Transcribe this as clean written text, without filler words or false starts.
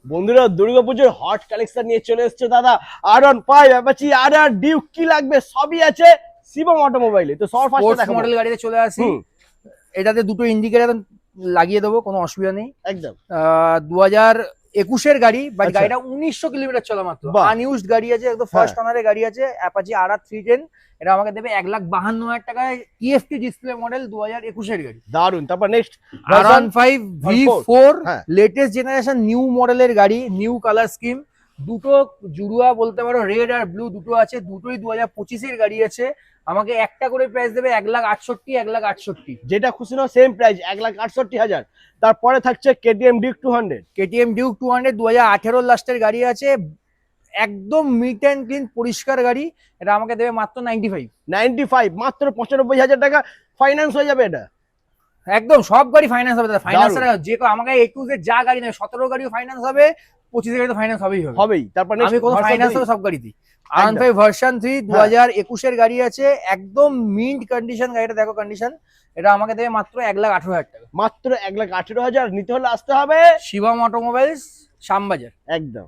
বন্ধুরা দুর্গাপুজোর hot collection নিয়ে চলে এসেছে দাদা। R15 অ্যাপাচি RR ডিউক কি লাগবে সবই আছে শিবম অটোমোবাইলে। তো সবার ফার্স্টে দেখাবো মডেল গাড়িতে চলে আসি। হুম, এটাতে দুটো ইন্ডিকেটর লাগিয়ে দেবো, কোনো অসুবিধা নেই। একদম 2021-এর গাড়ি, বাট আচ্ছা। গাড়িটা 1900 কিলোমিটার চলা মাত্র, বাহ। আনইউজড গাড়ি আছে, একদম হ্যাঁ। ফার্স্ট অনারের গাড়ি আছে। অ্যাপাচি RR 310 এটা আমাকে দেবে 1,52,000 টাকায়। টিএফটি ডিসপ্লে মডেল 2021-এর গাড়ি। দারুন। তারপর নেক্সট R15 V4 হ্যাঁ। লেটেস্ট জেনারেশন নিউ মডেলের গাড়ি, নিউ কালার স্কিম, দুটো জুড়ুয়া বলতে পারো, রেড আর ব্লু দুটো আছে, দুটোই 2025-এর গাড়ি আছে। আমাকে একটা করে প্রাইস দেবে 1,68,000, 1,68,000। যেটা খুশি নাও সেম প্রাইস 1,68,000। তারপরে থাকছে কেটিএম ডিউক 200। কেটিএম ডিউক 200 2018 লাস্টের গাড়ি আছে, একদম মিট অ্যান্ড ক্লিন পরিষ্কার গাড়ি। এটা আমাকে দেবে মাত্র 95। মাত্র 95,000 টাকা ফাইন্যান্স হয়ে যাবে এটা। একদম সব গাড়ি ফাইন্যান্স হবে, ফাইন্যান্স দারুণ। যে আমাকে A to Z যা গাড়ি নেবে, 17 গাড়িও ফাইন্যান্স হবে, 25 গাড়ি তো ফাইন্যান্স হবেই হবে। হবেই। তারপর আমি কোনো ফাইন্যান্স হবে সব গাড়িতেই। R15 ভার্সন 3 2021-এর গাড়ি আছে, একদম মিন্ট কন্ডিশন গাড়িটা, দেখো কন্ডিশন। এটা আমাকে দেবে মাত্র 1,18,000 টাকা। মাত্র 1,18,000 নিতে হলে আসতে হবে শিবম অটোমোবাইলস, শ্যামবাজার। একদম।